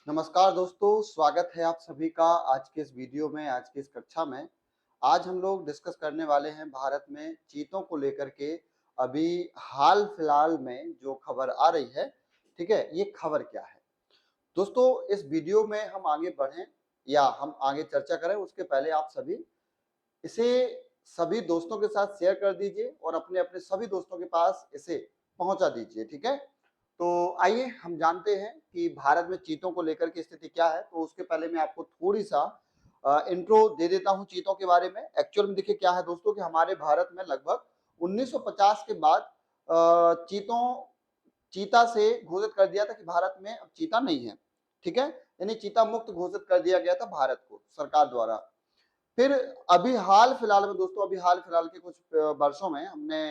नमस्कार दोस्तों, स्वागत है आप सभी का आज के इस वीडियो में, आज की इस कक्षा में। आज हम लोग डिस्कस करने वाले हैं भारत में चीतों को लेकर के अभी हाल-फिलहाल में जो खबर आ रही है, ठीक है? ये खबर क्या है? दोस्तों, इस वीडियो में हम आगे बढ़ें या हम आगे चर्चा करें उसके पहले आप सभी इसे सभी दोस्तों के साथ शेयर कर दीजिए और अपने-अपने सभी दोस्तों के पास इसे पहुँचा दीजिए, ठीक है? तो आइए हम जानते हैं कि भारत में चीतों को लेकर के स्थिति क्या है। तो उसके पहले मैं आपको थोड़ी-सा इंट्रो दे देता हूँ चीतों के बारे में। एक्चुअल में देखिए क्या है दोस्तों कि हमारे भारत में लगभग 1950 के बाद चीता से घोषित कर दिया था कि भारत में अब चीता नहीं है, ठीक है? यानी चीता मुक्त घोषित कर दिया गया था भारत को सरकार द्वारा। फिर अभी हाल-फिलहाल में दोस्तों अभी हाल-फिलहाल के कुछ वर्षों में हमने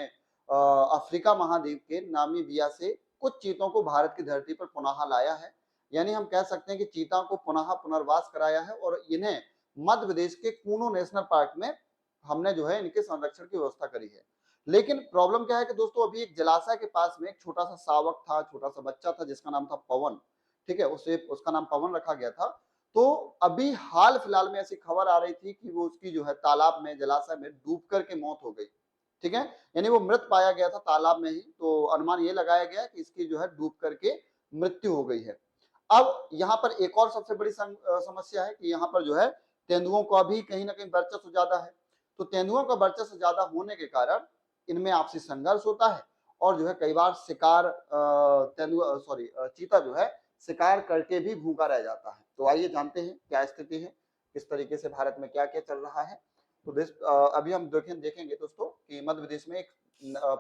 अफ्रीका महाद्वीप के नामीबिया से कुछ चीतों को भारत की धरती पर पुनः लाया है। यानी हम कह सकते हैं कि चीता को पुनः पुनर्वास कराया है और इन्हें मध्य प्रदेश के कूनो नेशनल पार्क में हमने जो है इनके संरक्षण की व्यवस्था करी है। लेकिन प्रॉब्लम क्या है कि दोस्तों अभी एक जलाशय के पास में एक छोटा-सा शावक था, छोटा-सा बच्चा था जिसका नाम था पवन, ठीक है? उसे उसका नाम पवन रखा गया था। तो अभी हाल-फिलहाल में ऐसी खबर आ रही थी कि वो उसकी जो है तालाब में, जलाशय में डूब कर के मौत हो गई, ठीक है? यानी वो मृत पाया गया था तालाब में ही, तो अनुमान ये लगाया गया कि इसकी जो है डूब करके मृत्यु हो गई है। अब यहाँ पर एक और सबसे बड़ी समस्या है कि यहाँ पर जो है तेंदुओं का भी कहीं न कहीं वर्चस्व ज़्यादा है। तो तेंदुओं का वर्चस्व ज़्यादा होने के कारण इनमें आपसी संघर्ष होता है और जो है कई बार शिकार चीता जो है शिकार करके भी भूखा रह जाता है। तो आइए जानते हैं क्या स्थिति है, किस तरीके से भारत में क्या-क्या चल रहा है। तो अभी हम देखेंगे दोस्तों कि मध्य प्रदेश में एक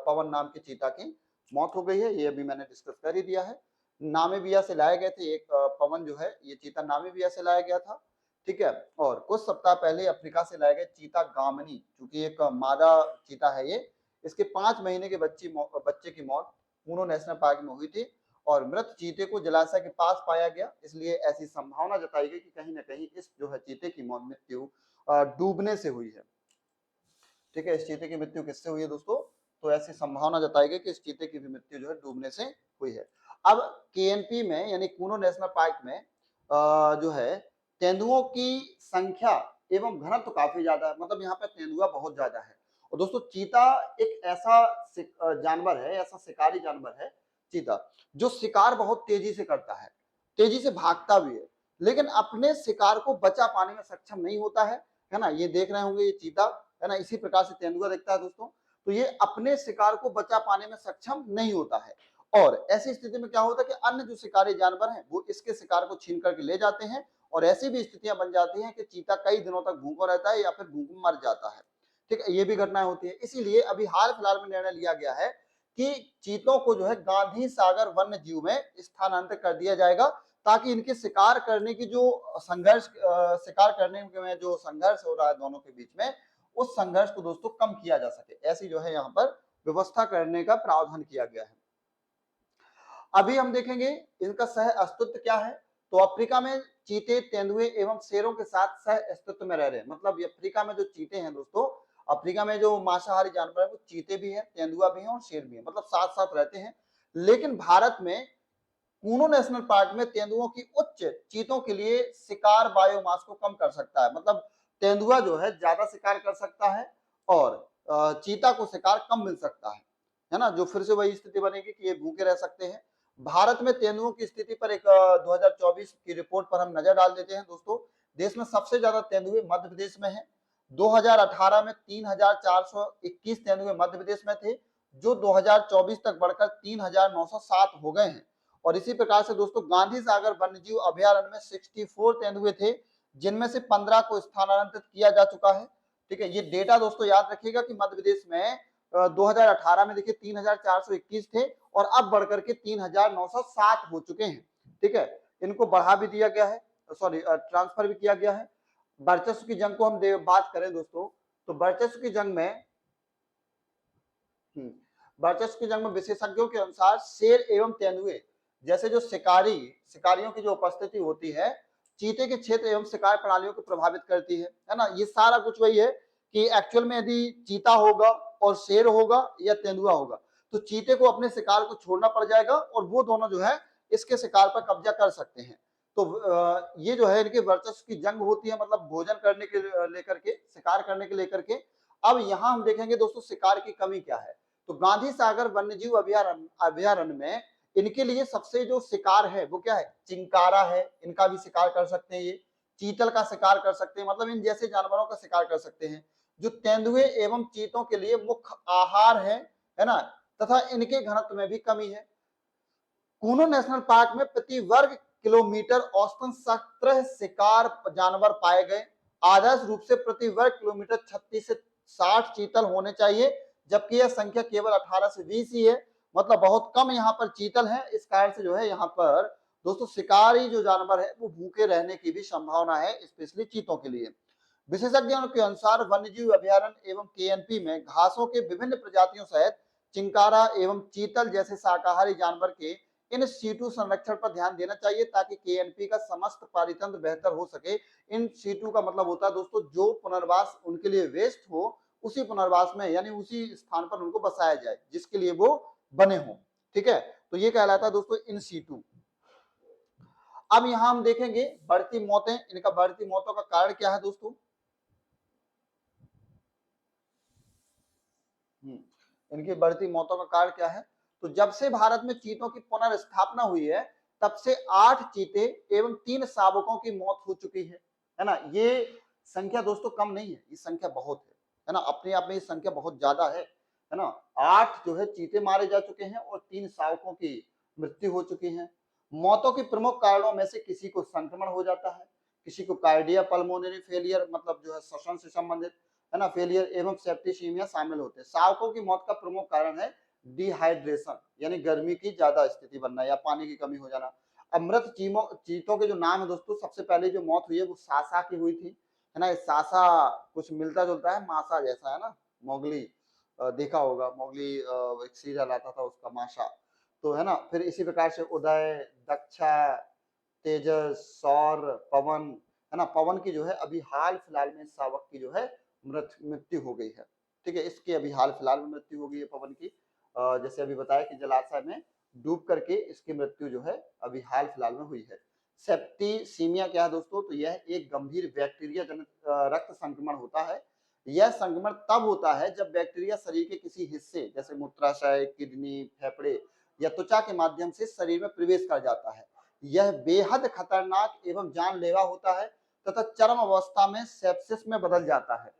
पवन नाम के चीता की मौत हो गई है, ये अभी मैंने डिस्कस कर ही दिया है। नामीबिया से लाए गए थे एक पवन जो है, ये चीता नामीबिया से लाया गया था, ठीक है? और कुछ सप्ताह पहले अफ्रीका से लाए गए चीता गामनी, चूँकि एक मादा चीता है ये, इसके 5 महीने के बच्चे की मौत कूनो नेशनल पार्क में हुई थी और मृत चीते को जलाशय के पास पाया गया, इसलिए ऐसी संभावना जताई गई कि कहीं न कहीं इस जो है चीते की मृत्यु डूबने से हुई है। ठीक है, इस चीते की मृत्यु किससे हुई है दोस्तों? तो ऐसी संभावना जताई गई कि इस चीते की भी मृत्यु जो है डूबने से हुई है। अब केएनपी में यानी कूनो नेशनल पार्क में जो है तेंदुओं की संख्या एवं घनत्व काफी ज्यादा है, मतलब यहाँ पे तेंदुआ बहुत ज्यादा है। और दोस्तों चीता एक ऐसा जानवर है, ऐसा शिकारी जानवर है चीता, जो शिकार बहुत तेजी से करता है, तेजी से भागता भी है, लेकिन अपने शिकार को बचा पाने में सक्षम नहीं होता है ना? ये देख रहे होंगे ये चीता, है ना? इसी प्रकार से तेंदुआ दिखता है दोस्तों। तो ये अपने शिकार को बचा पाने में सक्षम नहीं होता है और ऐसी स्थिति में क्या होता है कि अन्य जो शिकारी जानवर हैं वो इसके शिकार को छीन करके ले जाते हैं और ऐसी भी स्थितियां बन जाती हैं कि चीता कई दिनों तक भूखा रहता है या फिर भूख मर जाता है। ठीक है, ये भी घटनाएं होती है। इसीलिए अभी हाल फिलहाल में निर्णय लिया गया है कि चीतों को जो है गांधी सागर वन्य जीव में स्थानांतरित कर दिया जाएगा ताकि इनके शिकार करने की जो शिकार करने में जो संघर्ष हो रहा है दोनों के बीच में, उस संघर्ष को दोस्तों कम किया जा सके, ऐसी जो है यहाँ पर व्यवस्था करने का प्रावधान किया गया है। अभी हम देखेंगे इनका सह अस्तित्व क्या है। तो अफ्रीका में चीते, तेंदुए एवं शेरों के साथ सह अस्तित्व में रह रहे हैं। मतलब अफ्रीका में जो चीते हैं दोस्तों, अफ्रीका में जो मांसाहारी जानवर है वो चीते भी है, तेंदुआ भी है और शेर भी है, मतलब साथ साथ रहते हैं। लेकिन भारत में कूनो नेशनल पार्क में तेंदुओं की उच्च चीतों के लिए शिकार बायोमास को कम कर सकता है, मतलब तेंदुआ जो है ज्यादा शिकार कर सकता है और चीता को शिकार कम मिल सकता है ना? जो फिर से वही स्थिति बनेगी कि ये भूखे रह सकते हैं। भारत में तेंदुओं की स्थिति पर एक 2024 की रिपोर्ट पर हम नजर डाल देते हैं दोस्तों। देश में सबसे ज्यादा तेंदुए मध्य प्रदेश में है। 2018 में 3,421 तेंदुए मध्य प्रदेश में थे, जो 2024 तक बढ़कर 3,907 हो गए हैं। और इसी प्रकार से दोस्तों गांधी सागर वन्यजीव अभयारण्य में 64 तेंदुए थे, जिनमें से 15 को स्थानांतरित किया जा चुका है। ठीक है, ये डेटा दोस्तों याद रखिएगा कि मध्य प्रदेश में 2018 में देखिए 3,421 थे और अब बढ़कर के 3,907 हो चुके हैं। ठीक है, इनको बढ़ा भी दिया गया है, सॉरी ट्रांसफर भी किया गया है। वर्चस्व की जंग को हम बात करें दोस्तों, तो वर्चस्व की जंग में वर्चस्व की जंग में विशेषज्ञों के अनुसार शेर एवं तेंदुए जैसे जो शिकारियों की जो उपस्थिति होती है, चीते के क्षेत्र एवं शिकार प्रणालियों को प्रभावित करती है ना? ये सारा कुछ वही है कि एक्चुअल में यदि चीता होगा और शेर होगा या तेंदुआ होगा, तो चीते को अपने शिकार को छोड़ना पड़ जाएगा और वो दोनों जो है इसके शिकार पर कब्जा कर सकते हैं। तो ये जो है इनके वर्चस्व की जंग होती है, मतलब भोजन करने के लेकर के, शिकार करने के लेकर के। अब यहाँ हम देखेंगे दोस्तों शिकार की कमी क्या है। तो गांधी सागर वन्यजीव अभयारण्य में इनके लिए सबसे जो शिकार है वो क्या है, चिंकारा है, इनका भी शिकार कर सकते हैं, ये चीतल का शिकार कर सकते हैं, मतलब इन जैसे जानवरों का शिकार कर सकते हैं, जो तेंदुए एवं चीतों के लिए मुख्य आहार है ना, तथा इनके घनत्व में भी कमी है। कूनो नेशनल पार्क में प्रति वर्ग किलोमीटर औसतन 17 शिकार जानवर पाए गए। आदर्श रूप से प्रति वर्ग किलोमीटर 36 से 60 चीतल होने चाहिए, जबकि यह संख्या केवल 18 से 20 ही है, मतलब बहुत कम यहाँ पर चीतल है। इस कारण से जो है यहाँ पर दोस्तों शिकारी जो जानवर है वो भूखे रहने की भी संभावना है, स्पेशली चीतों के लिए। विशेषज्ञों के अनुसार वन्यजीव अभयारण्य एवं केएनपी में घासों के विभिन्न प्रजातियों सहित चिंकारा एवं चीतल जैसे शाकाहारी जानवर के इन सीटू संरक्षण पर ध्यान देना चाहिए, ताकि केएनपी का समस्त पारितंत्र बेहतर हो सके। इन सीटू का मतलब होता है दोस्तों जो पुनर्वास उनके लिए वेस्ट हो, उसी पुनर्वास में यानी उसी स्थान पर उनको बसाया जाए जिसके लिए वो बने हो। ठीक है, तो ये कहलाता है दोस्तों इन सीटू। अब यहां हम देखेंगे बढ़ती मौतें, इनका बढ़ती मौतों का कारण क्या है दोस्तों। इनकी बढ़ती मौतों का कारण क्या है, तो जब से भारत में चीतों की पुनर्स्थापना हुई है तब से 8 चीते एवं 3 शावकों की मौत हो चुकी है ना। ये संख्या दोस्तों कम नहीं है, ये संख्या बहुत है ना, अपने आप में ये संख्या बहुत ज्यादा है ना। 8 जो है चीते मारे जा चुके हैं और 3 शावकों की मृत्यु हो चुकी है। मौतों के प्रमुख कारणों में से किसी को संक्रमण हो जाता है, किसी को कार्डिया पल्मोनरी फेलियर मतलब जो है श्वसन से संबंधित है ना फेलियर एवं सेप्टिसीमिया शामिल होते हैं। शावकों की मौत का प्रमुख कारण है डिहाइड्रेशन यानी गर्मी की ज्यादा स्थिति बनना या पानी की कमी हो जाना। अमृत चीतों के जो नाम है दोस्तों, सबसे पहले जो मौत हुई है वो सासा की हुई थी, है ना। सासा कुछ मिलता जुलता है मासा जैसा, है ना। मोगली देखा होगा, मोगली एक सीरियल आता था उसका, माशा तो है ना। फिर इसी प्रकार से उदय, दक्षा, तेजस, सौर, पवन, है ना। पवन की जो है अभी हाल फिलहाल में शावक की जो है मृत्यु हो गई है। ठीक है, इसकी अभी हाल फिलहाल में मृत्यु हो गई है पवन की। जैसे अभी बताया कि जलाशय में डूब करके इसकी मृत्यु जो है अभी हाल फिलहाल में हुई है। सेप्टिसीमिया क्या है दोस्तों, तो यह एक गंभीर बैक्टीरिया जनित रक्त संक्रमण होता है। यह संक्रमण तब होता है जब बैक्टीरिया शरीर के किसी हिस्से जैसे मूत्राशय, किडनी, फेफड़े या त्वचा के माध्यम से शरीर में प्रवेश कर जाता है। यह बेहद खतरनाक एवं जानलेवा होता है तथा चरम अवस्था में सेप्सिस में बदल जाता है।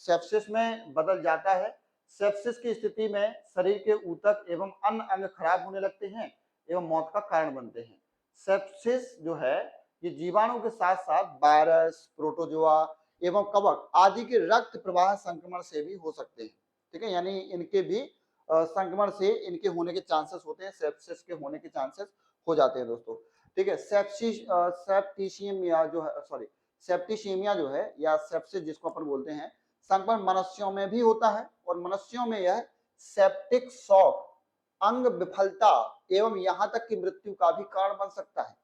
सेप्सिस में बदल जाता है। सेप्सिस की स्थिति में शरीर के ऊतक एवं अन्य अंग खराब होने लगते हैं एवं मौत का कारण बनते हैं। सेप्सिस जो है ये जीवाणु के साथ साथ वायरस, प्रोटोजोआ एवं कवक आदि के रक्त प्रवाह संक्रमण से भी हो सकते हैं। ठीक है, यानी इनके भी संक्रमण से इनके होने के चांसेस होते हैं, सेप्सिस के होने के चांसेस हो जाते हैं दोस्तों। ठीक है, सेप्टिसीमिया जो है, सॉरी सेप्टिसीमिया जो है या सेप्सिस जिसको अपन बोलते हैं, संक्रमण मनुष्यों में भी होता है और मनुष्यों में यह सेप्टिक शॉक, अंग विफलता एवं यहां तक की मृत्यु का भी कारण बन सकता है।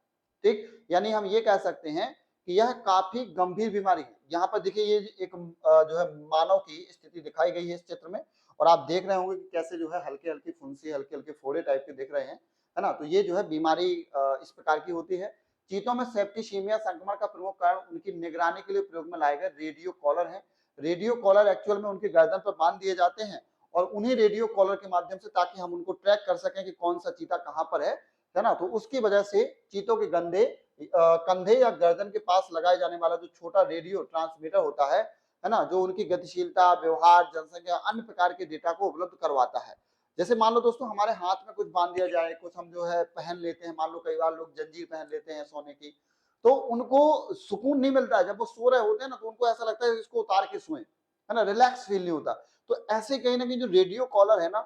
ठीक, यानी हम ये कह सकते हैं कि यह काफी गंभीर बीमारी है। यहाँ पर देखिए ये एक जो है मानव की स्थिति दिखाई गई है इस चित्र में, और आप देख रहे होंगे कि कैसे जो है हल्के हल्के फुंसी, हल्के हल्के फोड़े टाइप के दिख रहे हैं, है ना। तो ये जो है बीमारी इस प्रकार की होती है। चीतों में सेप्टिसीमिया संक्रमण का प्रमुख कारण उनकी निगरानी के लिए प्रयोग में लाए गए रेडियो कॉलर है। रेडियो कॉलर एक्चुअल में उनके गर्दन पर बांध दिए जाते हैं और उन्हीं रेडियो कॉलर के माध्यम से, ताकि हम उनको ट्रैक कर सकें कि कौन सा चीता कहाँ पर है ना। तो उसकी वजह से चीतों के कंधे या गर्दन के पास लगाए जाने वाला जो छोटा रेडियो ट्रांसमीटर होता है ना, जो उनकी गतिशीलता, व्यवहार, जनसंख्या, अन्य प्रकार के डेटा को उपलब्ध करवाता है। जैसे मान लो दोस्तों हमारे हाथ में कुछ बांध दिया जाए, कुछ हम जो है पहन लेते हैं, मान लो कई बार लोग जंजीर पहन लेते हैं सोने की, तो उनको सुकून नहीं मिलता है। जब वो सो रहे होते हैं ना तो उनको ऐसा लगता है इसको उतार के सोएं, है ना, रिलैक्स फील नहीं होता। तो ऐसे कहीं ना कहीं जो रेडियो कॉलर है ना,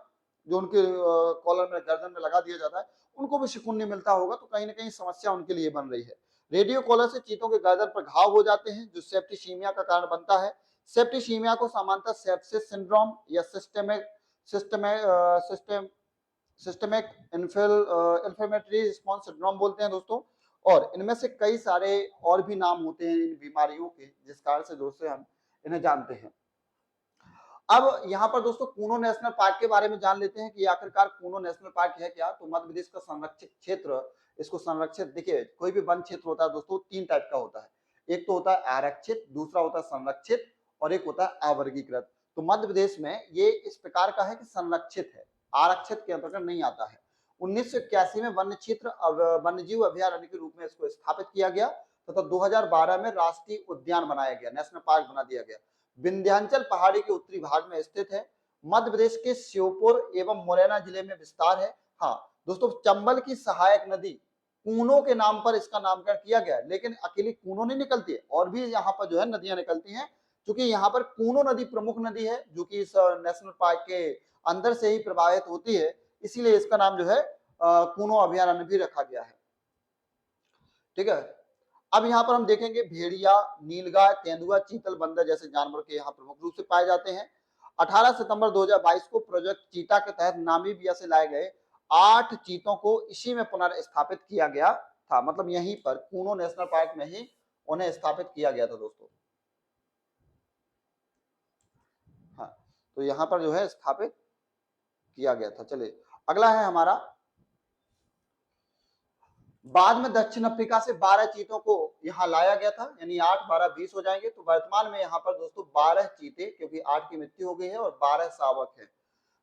जो उनके कॉलर में गर्दन में लगा दिया जाता है, उनको भी सुकून नहीं मिलता होगा, तो कहीं ना कहीं समस्या उनके लिए बन रही है। रेडियो कॉलर से चीतों के गर्दन पर घाव हो जाते हैं जो सेप्टिसीमिया का कारण बनता है। सेप्टिसीमिया को सामान्यतः सेप्सिस सिंड्रोम या सिस्टमिक इन्फ्लेमेटरी रिस्पांस सिंड्रोम बोलते हैं दोस्तों। और इनमें से कई सारे और भी नाम होते हैं इन बीमारियों के, जिस कारण से दोस्तों हम इन्हें जानते हैं। अब यहाँ पर दोस्तों कूनो नेशनल पार्क के बारे में जान लेते हैं कि आखिरकार कूनो नेशनल पार्क है क्या। तो मध्य प्रदेश का संरक्षित क्षेत्र इसको संरक्षित, देखिए कोई भी वन क्षेत्र होता है दोस्तों 3 टाइप का होता है, एक तो होता है आरक्षित, दूसरा होता है संरक्षित और एक होता है अवर्गीकृत। तो मध्य प्रदेश में ये इस प्रकार का है कि संरक्षित है, आरक्षित के अंतर्गत नहीं आता है। 1981 में वन्य क्षेत्र वन्यजीव अभयारण्य के रूप में इसको स्थापित किया गया तथा 2012 में राष्ट्रीय उद्यान बनाया गया, नेशनल पार्क बना दिया गया। विंध्याचल पहाड़ी के उत्तरी भाग में स्थित है। मध्य प्रदेश के श्योपुर एवं मुरैना जिले में विस्तार है। हाँ दोस्तों, चंबल की सहायक नदी कूनो के नाम पर इसका नामकरण किया गया, लेकिन अकेली कूनो नहीं निकलती है, और भी यहाँ पर जो है नदियां निकलती हैं। क्योंकि यहाँ पर कूनो नदी प्रमुख नदी है जो कि इस नेशनल पार्क के अंदर से ही प्रवाहित होती है, इसीलिए इसका नाम जो है कूनो अभयारण्य भी रखा गया है। ठीक है, अब यहाँ पर हम देखेंगे भेड़िया, नीलगाय, तेंदुआ, चीतल, बंदर जैसे जानवर के यहाँ प्रमुख रूप से पाए जाते हैं। 18 सितंबर 2022 को प्रोजेक्ट चीता के तहत नामीबिया से लाए गए 8 चीतों को इसी में पुनर्स्थापित किया गया था, मतलब यहीं पर कूनो नेशनल पार्क में ही उन्हें स्थापित किया गया था दोस्तों। हाँ, तो यहाँ पर जो है स्थापित किया गया था। चलिए अगला है हमारा, बाद में दक्षिण अफ्रीका से 12 चीतों को यहाँ लाया गया था, यानी 8, 12, 20 हो जाएंगे। तो वर्तमान में यहाँ पर दोस्तों 12 चीते, क्योंकि 8 की मृत्यु हो गई है और 12 शावक है।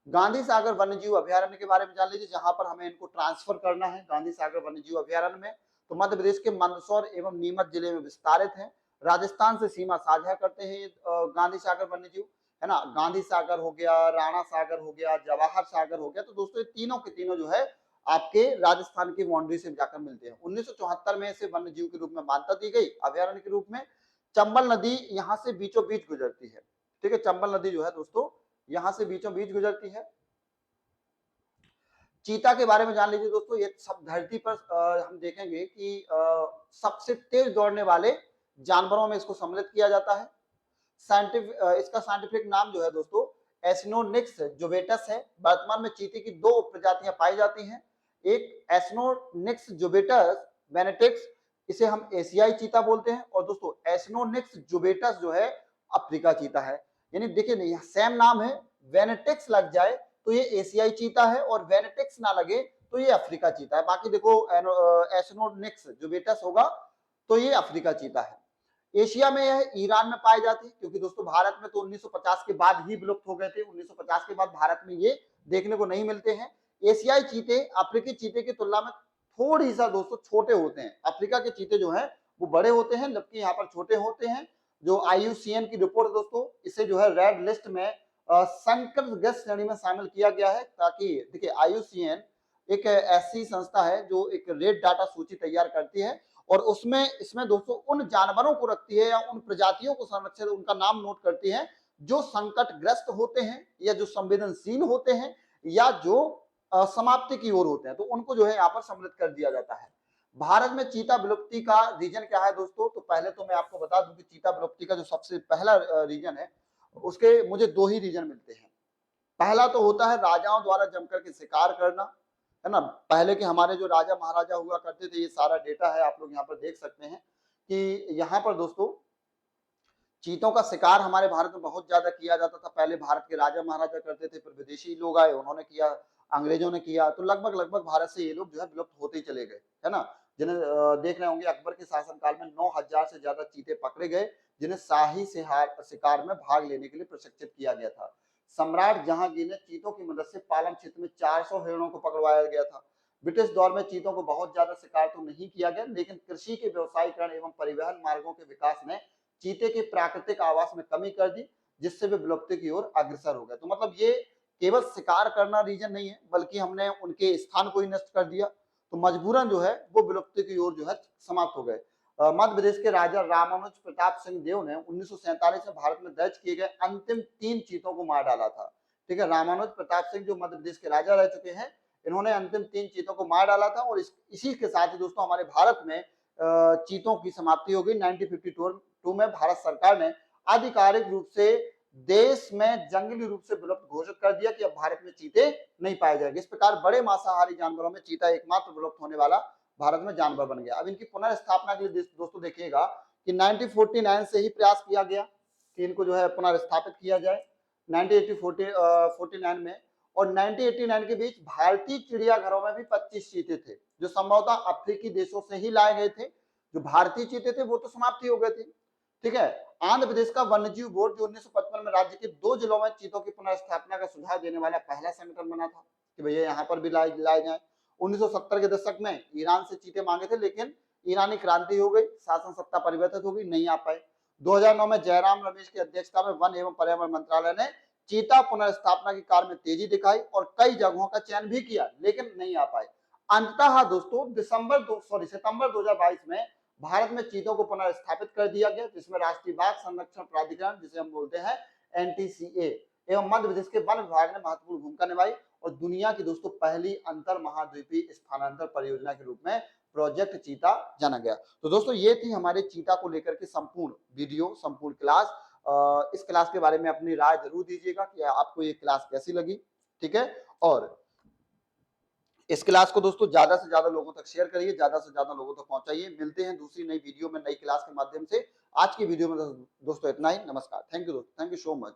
गांधी सागर वन्यजीव अभयारण्य के बारे में जान लीजिए, जहां पर हमें इनको ट्रांसफर करना है गांधी सागर वन्यजीव अभयारण्य में। तो मध्य प्रदेश के मंदसौर एवं नीमच जिले में विस्तारित है। राजस्थान से सीमा साझा करते हैं गांधी सागर वन्यजीव, है ना। गांधी सागर हो गया, राणा सागर हो गया, जवाहर सागर हो गया। तो दोस्तों ये तीनों के तीनों जो है आपके राजस्थान की बाउंड्री से जाकर मिलते हैं। 1974 में इसे वन्य जीव के रूप में मान्यता दी गई, अभयारण्य के रूप में। चंबल नदी यहाँ से बीचों बीच गुजरती है। ठीक है, चंबल नदी जो है दोस्तों यहाँ से बीचों बीच गुजरती है। चीता के बारे में जान लीजिए दोस्तों, ये सब धरती पर हम देखेंगे कि सबसे तेज दौड़ने वाले जानवरों में इसको सम्मिलित किया जाता है। इसका साइंटिफिक नाम जो है दोस्तों एसिनोनिक्स जुबेटस है। वर्तमान में चीते की 2 प्रजातियां पाई जाती हैं, एक एसिनोनिक्स जुबेटस वेनेटिक्स, इसे हम एशियाई चीता बोलते हैं, और दोस्तों एसिनोनिक्स जुबेटस जो है अफ्रीका चीता है। यानी देखिए नहीं, सेम नाम है, वेनेटिक्स लग जाए तो ये एशियाई चीता है और वेनेटिक्स ना लगे तो ये अफ्रीका चीता है। बाकी देखो एसिनोनिक्स जुबेटस होगा तो ये अफ्रीका चीता है। एशिया में यह ईरान में पाए जाते हैं, क्योंकि दोस्तों भारत में तो 1950 के बाद ही विलुप्त हो गए थे। 1950 के बाद भारत में ये देखने को नहीं मिलते हैं। एशियाई चीते अफ्रीकी चीते की तुलना में थोड़ी सा दोस्तों छोटे होते हैं। अफ्रीका के चीते जो है वो बड़े होते हैं, जबकि यहाँ पर छोटे होते हैं। जो IUCN की रिपोर्ट दोस्तों, इसे जो है रेड लिस्ट में संकटग्रस्त श्रेणी में शामिल किया गया है, ताकि देखिए IUCN एक ऐसी संस्था है जो एक रेड डाटा सूची तैयार करती है और उसमें इसमें दोस्तों उन जानवरों को रखती है या उन प्रजातियों को संरक्षित, उनका नाम नोट करती है जो संकटग्रस्त होते हैं या जो संवेदनशील होते हैं या जो समाप्ति की ओर होते हैं, तो उनको जो है यहाँ पर सम्मिलित कर दिया जाता है। भारत में चीता विलुप्ति का रीजन क्या है दोस्तों? तो पहले तो मैं आपको बता दूं कि चीता विलुप्ति का जो सबसे पहला रीजन है, उसके मुझे 2 ही रीजन मिलते हैं। पहला तो होता है राजाओं द्वारा जमकर के शिकार करना, है ना। पहले के हमारे जो राजा महाराजा हुआ करते थे, ये सारा डेटा है, आप लोग यहाँ पर देख सकते हैं कि यहाँ पर दोस्तों चीतों का शिकार हमारे भारत में बहुत ज्यादा किया जाता था। पहले भारत के राजा महाराजा करते थे, फिर विदेशी लोग आए, उन्होंने किया, अंग्रेजों ने किया, तो लगभग लगभग भारत से ये लोग जो है विलुप्त होते ही चले गए, है ना। जिन्हें देख रहे होंगे अकबर के शासनकाल में 9000 से ज्यादा चीते पकड़े गए, जिन्हें शाही शिकार में भाग लेने के लिए प्रशिक्षित किया गया था। सम्राट जहांगीर ने चीतों की मदद से पालन क्षेत्र में 400 हिरणों को पकड़वाया गया था। ब्रिटिश दौर में चीतों को बहुत ज्यादा शिकार तो नहीं किया गया, लेकिन कृषि के व्यवसायीकरण एवं परिवहन मार्गों के विकास ने चीते के प्राकृतिक आवास में कमी कर दी, जिससे वे विलुप्ति की ओर अग्रसर हो गए। तो मतलब ये केवल शिकार करना रीजन नहीं है, बल्कि हमने उनके स्थान को ही नष्ट कर दिया, तो मजबूरन जो है वो विलुप्ति की ओर जो है समाप्त हो गए। मध्य प्रदेश के राजा रामानुज प्रताप सिंह देव ने 1947 में भारत में दर्ज किए गए अंतिम 3 चीतों को मार डाला था। ठीक है, रामानुज प्रताप सिंह जो मध्य प्रदेश के राजा रह चुके हैं, इन्होंने अंतिम 3 चीतों को मार डाला था और इसी के साथ ही दोस्तों हमारे भारत में चीतों की समाप्ति हो गई। 1952 में भारत सरकार ने आधिकारिक रूप से देश में जंगली रूप से विलुप्त घोषित कर दिया कि अब भारत में चीते नहीं पाए जाएंगे। इस प्रकार बड़े मांसाहारी जानवरों में चीता एकमात्र विलुप्त होने वाला भारत में जानवर बन गया। अब इनकी पुनर्स्थापना के लिए दोस्तों देखिएगा कि 1949 से ही प्रयास किया गया कि इनको जो है पुनर्स्थापित किया जाए, 1949 में, और 1989 के बीच भारतीय चिड़ियाघरों में भी 25 चीते थे, जो संभवतः अफ्रीकी देशों से ही लाए गए थे। जो भारतीय चीते थे वो तो समाप्त ही हो गए थे। ठीक है। आंध्र प्रदेश का वन्यजीव बोर्ड जो 1955 में राज्य के 2 जिलों में चीतों की पुनर्स्थापना का सुझाव देने वाला पहला संगठन बना था कि भैया यहाँ पर भी लाए जाए। 1970 के दशक में ईरान से चीते मांगे थे, लेकिन ईरानी क्रांति हो गई, शासन सत्ता परिवर्तित हो गई, नहीं आ पाए। 2009 में जयराम रमेश की अध्यक्षता में वन एवं पर्यावरण मंत्रालय ने चीता पुनर्स्थापना के कार्य में तेजी दिखाई और कई जगहों का चयन भी किया, लेकिन नहीं आ पाए। अंततः दोस्तों सितंबर 2022 में भारत में चीतों को पुनर्स्थापित कर दिया गया, जिसमें राष्ट्रीय बाघ संरक्षण प्राधिकरण, जिसे हम बोलते हैं एनटीसीए, एवं मध्य प्रदेश के वन विभाग ने महत्वपूर्ण भूमिका निभाई और दुनिया की दोस्तों पहली अंतर महाद्वीपीय स्थानांतरण परियोजना के रूप में प्रोजेक्ट चीता जाना गया। तो दोस्तों ये थी हमारे चीता को लेकर के संपूर्ण वीडियो, संपूर्ण क्लास। इस क्लास के बारे में अपनी राय जरूर दीजिएगा कि आपको ये क्लास कैसी लगी। ठीक है। और इस क्लास को दोस्तों ज्यादा से ज्यादा लोगों तक शेयर करिए, ज्यादा से ज्यादा लोगों तक पहुंचाइए। मिलते हैं दूसरी नई वीडियो में, नई क्लास के माध्यम से। आज की वीडियो में दोस्तों इतना ही। नमस्कार। थैंक यू दोस्तों, थैंक यू सो मच।